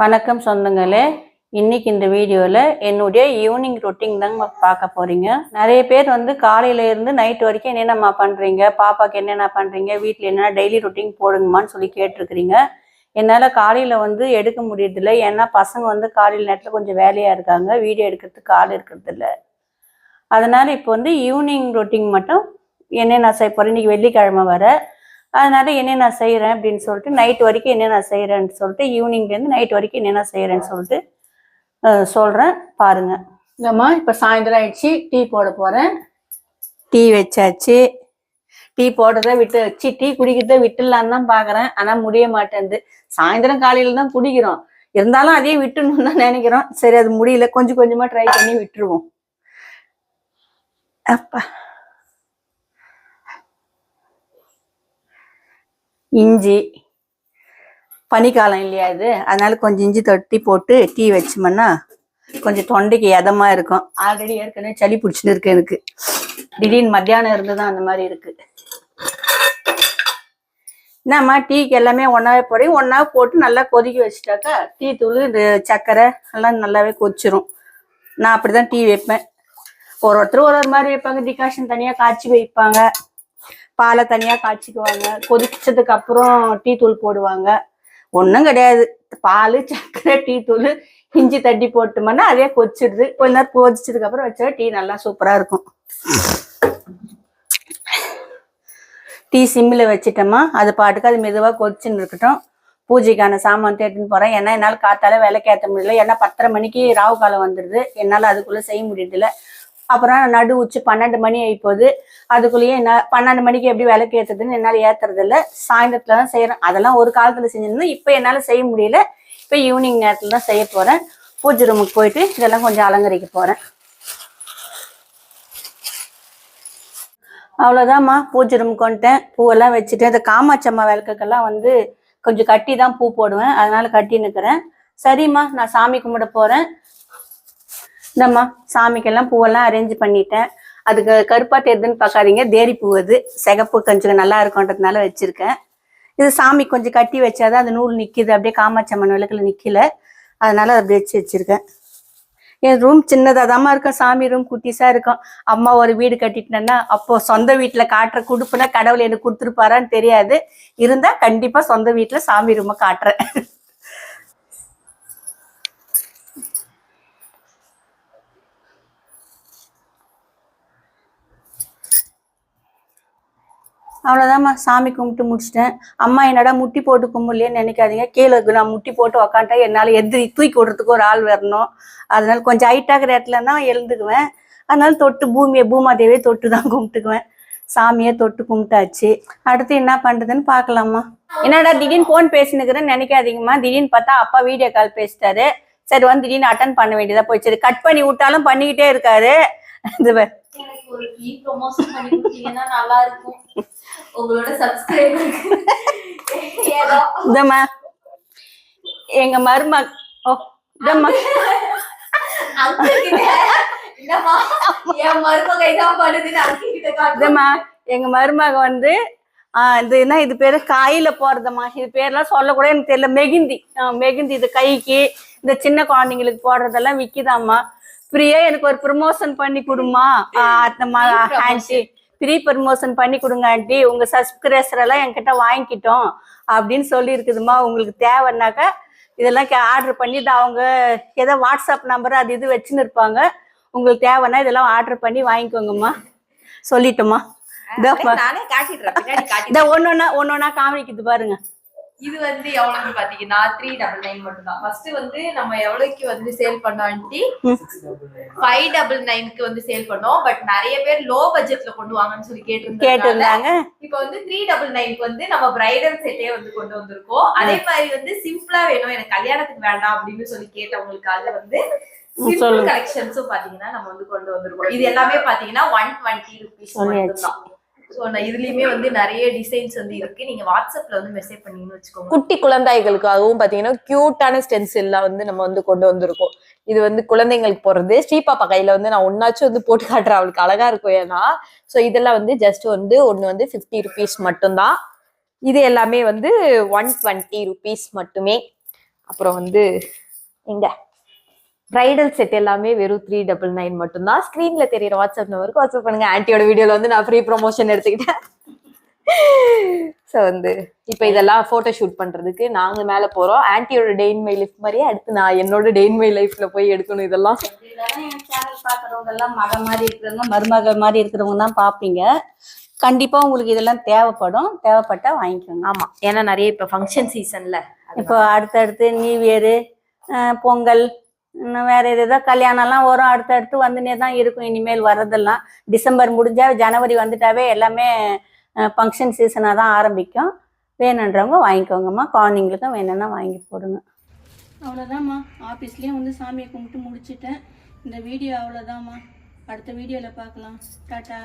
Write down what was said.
வணக்கம் சொந்தங்களே. இன்னைக்கு இந்த வீடியோவில் என்னுடைய ஈவினிங் ரொட்டீன் தாங்க பார்க்க போகிறீங்க. நிறைய பேர் காலையில இருந்து நைட் வரைக்கும் என்னென்னம்மா பண்ணுறீங்க, பாப்பாவுக்கு என்னென்ன பண்ணுறீங்க, வீட்டில் என்னென்ன டெய்லி ரொட்டீன் போடுங்கம்மான்னு சொல்லி கேட்டிருக்கிறீங்க. என்னால் காலையில் எடுக்க முடியறதில்லை. ஏன்னா பசங்க காலையில் நேரத்தில் கொஞ்சம் வேலையாக இருக்காங்க, வீடியோ எடுக்கிறதுக்கு ஆள் இருக்கிறதில்ல. அதனால் இப்போ ஈவினிங் ரொட்டீன் மட்டும் என்னென்ன செய்ய போகிறேன். இன்றைக்கி வெள்ளிக்கிழமை வர, அதனால என்னென்ன செய்கிறேன் அப்படின்னு சொல்லிட்டு நைட் வரைக்கும் என்னென்ன செய்கிறேன்னு சொல்லிட்டு ஈவினிங்லேருந்து நைட் வரைக்கும் என்னென்ன செய்கிறேன்னு சொல்லிட்டு சொல்கிறேன் பாருங்க. இல்லைம்மா, இப்போ சாயந்தரம் ஆயிடுச்சு, டீ போட போகிறேன். டீ வச்சாச்சு. டீ போடுறத விட்டு வச்சு டீ குடிக்கிறத விட்டுடலான்னு தான் பார்க்குறேன். ஆனால் முடிய மாட்டேங்குது. சாயந்தரம் காலையில் தான் குடிக்கிறோம், இருந்தாலும் அதையும் விட்டுணுன்னு தான் நினைக்கிறோம். சரி, அது முடியல, கொஞ்சம் கொஞ்சமாக ட்ரை பண்ணி விட்டுருவோம். அப்பா, இஞ்சி, பனிக்காலம் இல்லையா இது, அதனால கொஞ்சம் இஞ்சி தட்டி போட்டு டீ வச்சோம்னா கொஞ்சம் தொண்டைக்கு எதமா இருக்கும். ஆல்ரெடி ஏற்கனவே சளி பிடிச்சின்னு இருக்கு எனக்கு. திடீர்னு மத்தியானம் இருந்துதான் அந்த மாதிரி இருக்கு. என்னம்மா, டீக்கு எல்லாமே ஒன்றாவே போடையும் ஒன்றாவே போட்டு நல்லா கொதிக்க வச்சுட்டாக்கா டீ தூள் இந்த சர்க்கரை எல்லாம் நல்லாவே கொதிச்சிரும். நான் அப்படிதான் டீ வைப்பேன். ஒருத்தர் ஒரு மாதிரி வைப்பாங்க. டிகாஷன் தனியாக காய்ச்சி வைப்பாங்க, பாலை தனியாக காய்ச்சிக்குவாங்க, கொதிச்சதுக்கு அப்புறம் டீ தூள் போடுவாங்க. ஒன்றும் கிடையாது, பால், சர்க்கரை, டீ தூள், இஞ்சி தட்டி போட்டோம்னா அதே கொதிச்சிடுது. கொஞ்ச நேரம் கொதிச்சதுக்கு அப்புறம் வச்சா டீ நல்லா சூப்பராக இருக்கும். டீ சிம்மில் வச்சுட்டோமா, அது பாட்டுக்கு அது மெதுவாக கொதிச்சுன்னு இருக்கட்டும். பூஜைக்கான சாமான் தேட்டுன்னு போகிறேன். ஏன்னா என்னால் காத்தால விளக்கேற்ற முடியல. ஏன்னா 10:30 மணிக்கு ராவு காலம் வந்துடுது. என்னால் அதுக்குள்ளே செய்ய முடியறதில்ல. அப்புறம் நடு உச்சி 12 மணி ஆகி போகுது. அதுக்குள்ளேயே என்ன 12 மணிக்கு எப்படி விளக்கு ஏற்றுறதுன்னு என்னால் ஏற்றுறது இல்லை. சாயந்தரத்தில் தான் செய்கிறேன். அதெல்லாம் ஒரு காலத்தில் செஞ்சிருந்தேன், இப்போ என்னால் செய்ய முடியல. இப்போ ஈவினிங் நேரத்தில் தான் செய்ய போகிறேன். பூஜை ரூமுக்கு போயிட்டு இதெல்லாம் கொஞ்சம் அலங்கரிக்க போகிறேன். அவ்வளோதாம்மா, பூஜை ரூமுக்கு வந்துட்டேன். பூவெல்லாம் வச்சுட்டு இந்த காமாட்சம்மா விளக்குக்கெல்லாம் கொஞ்சம் கட்டி தான் பூ போடுவேன், அதனால கட்டி நிற்கிறேன். சரிம்மா, நான் சாமி கும்பிட போகிறேன். இந்தம்மா, சாமிக்கெல்லாம் பூவெல்லாம் அரேஞ்ச் பண்ணிட்டேன். அதுக்கு கருப்பா தெரியுதுன்னு பார்க்காதீங்க, தேரி பூ. அது சிகப்பு கொஞ்சம் நல்லா இருக்கும்ன்றதுனால வச்சிருக்கேன். இது சாமி கொஞ்சம் கட்டி வச்சாதான் அந்த நூல் நிற்கிது, அப்படியே காமாட்சம்மன் விளக்குல நிற்கல, அதனால அதை அப்படி வச்சிருக்கேன். என் ரூம் சின்னதாக தாம்மா இருக்கும், சாமி ரூம் குட்டிஸாக இருக்கும். அம்மா ஒரு வீடு கட்டிட்டேன்னா அப்போ சொந்த வீட்டில் காட்டுற குடுப்புனா கடவுள் எனக்கு கொடுத்துருப்பாரான்னு தெரியாது. இருந்தால் கண்டிப்பாக சொந்த வீட்டில் சாமி ரூமை காட்டுறேன். அவ்வளோதாம்மா, சாமி கும்பிட்டு முடிச்சிட்டேன். அம்மா என்னடா முட்டி போட்டு கும்பிடலையேன்னு நினைக்காதீங்க. கீழே நான் முட்டி போட்டு உக்காண்டா என்னால் தூக்கி விடுறதுக்கு ஒரு ஆள் வரணும். அதனால கொஞ்சம் ஹைட்டாகிற இடத்துல தான் எழுந்துக்குவேன். அதனால தொட்டு பூமாதேவியை தொட்டு தான் கும்பிட்டுக்குவேன். சாமியை தொட்டு கும்பிட்டாச்சு. அடுத்து என்ன பண்ணுறதுன்னு பார்க்கலாமா. என்னடா திடீர்னு ஃபோன் பேசினுக்கிறேன்னு நினைக்காதீங்கம்மா. திடீர்னு பார்த்தா அப்பா வீடியோ கால் பேசிட்டாரு. சரி, திடீர்னு அட்டன் பண்ண வேண்டியதா போயிடுச்சு. சரி, கட் பண்ணி விட்டாலும் பண்ணிக்கிட்டே இருக்காரு. ஒரு டீ ப்ரமோஷன் பண்ணி கொடுத்தீங்கன்னா நல்லா இருக்கும். உங்களோட சப்ஸ்கிரைபருக்கு இதம்மா எங்க மருமக. ஓ, இதம்மா இதம்மா எங்க மருமக இது பேரு காயில போறதம்மா. இது பேர்லாம் சொல்லக்கூட எனக்கு தெரியல. மெகிந்தி இது கைக்கு இந்த சின்ன குழந்தைங்களுக்கு போடுறதெல்லாம் விக்குதாம்மா. ஃப்ரீயா எனக்கு ஒரு ப்ரமோஷன் பண்ணி கொடுமா ஆண்டி, ஃப்ரீ ப்ரமோஷன் பண்ணி கொடுங்க ஆண்டி, உங்க சப்ஸ்கிரைபர் எல்லாம் என்கிட்ட வாங்கிக்கிட்டோம் அப்படின்னு சொல்லி இருக்குதுமா. உங்களுக்கு தேவைன்னாக்கா இதெல்லாம் ஆர்டர் பண்ணி அவங்க ஏதோ வாட்ஸ்அப் நம்பர் அது இது வச்சுன்னு இருப்பாங்க. உங்களுக்கு தேவைன்னா இதெல்லாம் ஆர்டர் பண்ணி வாங்கிக்கோங்கம்மா. சொல்லிட்டோமா. ஒன்னொன்னா காமிக்குது பாருங்க. இது எவ்வளவுன்னு பாத்தீங்கன்னா 399 மட்டும் தான். ஃபர்ஸ்ட் நம்ம எவ்வளவுக்கு சேல் பண்ணோம் ஆண்டி? 599க்கு சேல் பண்ணோம். பட் நிறைய பேர் லோ பட்ஜெட்ல கொண்டு வாங்கன்னு சொல்லி கேட்டிருந்தாங்க. இப்போ 399க்கு நம்ம பிரைடல் செட்டே கொண்டு வந்திருக்கோம். அதே மாதிரி சிம்பிளா வேணும், எனக்கு கல்யாணத்துக்கு வேண்டாம் அப்படின்னு சொல்லி கேட்டவங்களுக்காக சிம்பிள் கலெக்ஷன்ஸும் பாத்தீங்கன்னா நம்ம கொண்டு வந்திருக்கோம். இது எல்லாமே பாத்தீங்கன்னா 120 rupees மட்டும் தான். இதுலயுமே நிறைய டிசைன்ஸ் இருக்கு. நீங்க வாட்ஸ்அப்ல மெசேஜ் பண்ணீங்கன்னு வச்சுக்கோங்க. குட்டி குழந்தைகளுக்காகவும் பாத்தீங்கன்னா கியூட்டான ஸ்டென்சில்லாம் நம்ம கொண்டு வந்திருக்கோம். இது குழந்தைங்களுக்கு போறது. ஸ்ரீபாப்பா கையில நான் ஒன்னாச்சும் போட்டு காட்டுறேன், அவளுக்கு அழகா இருக்கும். ஏன்னா இதெல்லாம் ஜஸ்ட் ஒன்னு 50 rupees மட்டும்தான். இது எல்லாமே 120 rupees மட்டுமே. அப்புறம் வந்து இங்க பிரைடல் செட் எல்லாமே வெறும் 399 மட்டும்தான். ஸ்க்ரீன்ல தெரியுற வாட்ஸ்அப் நம்பருக்கு வாட்ஸ்அப் பண்ணுங்க. ஆன்ட்டியோட வீடியோல வந்து நான் ஃப்ரீ ப்ரொமோஷன் எடுத்துக்கிட்டேன். ஸோ வந்து இப்போ இதெல்லாம் ஃபோட்டோ ஷூட் பண்றதுக்கு நாங்க மேல போறோம். ஆன்ட்டியோட டே இன் மை லைஃப் மாதிரியே அடுத்து நான் என்னோட டே இன் மை லைஃப்ல போய் எடுக்கணும் இதெல்லாம். என் சேனல் பார்க்குறவங்க எல்லாம் மக மாதிரி இருக்கிறவங்க மருமக மாதிரி இருக்கிறவங்க தான் பார்ப்பீங்க. கண்டிப்பா உங்களுக்கு இதெல்லாம் தேவைப்பட்டா வாங்கிக்கோங்க. ஆமா, ஏன்னா நிறைய இப்போ ஃபங்க்ஷன் சீசன்ல இப்போ அடுத்தடுத்து நியூ இயரு, பொங்கல், இன்னும் வேற ஏதோ கல்யாணம்லாம் வரும். அடுத்தடுத்து வந்துனே தான் இருக்கும் இனிமேல் வர்றதெல்லாம். டிசம்பர் முடிஞ்சா ஜனவரி வந்துட்டாவே எல்லாமே ஃபங்க்ஷன் சீசனாக தான் ஆரம்பிக்கும். வேணுன்றவங்க வாங்கிக்கோங்கம்மா. குழந்தைங்களுக்கும் வேணும்னா வாங்கி போடுங்க. அவ்வளோதாம்மா. ஆஃபீஸ்லேயும் வந்து சாமியை கும்பிட்டு முடிச்சிட்டேன். இந்த வீடியோ அவ்வளோதாம்மா. அடுத்த வீடியோவில் பார்க்கலாம். டாட்டா.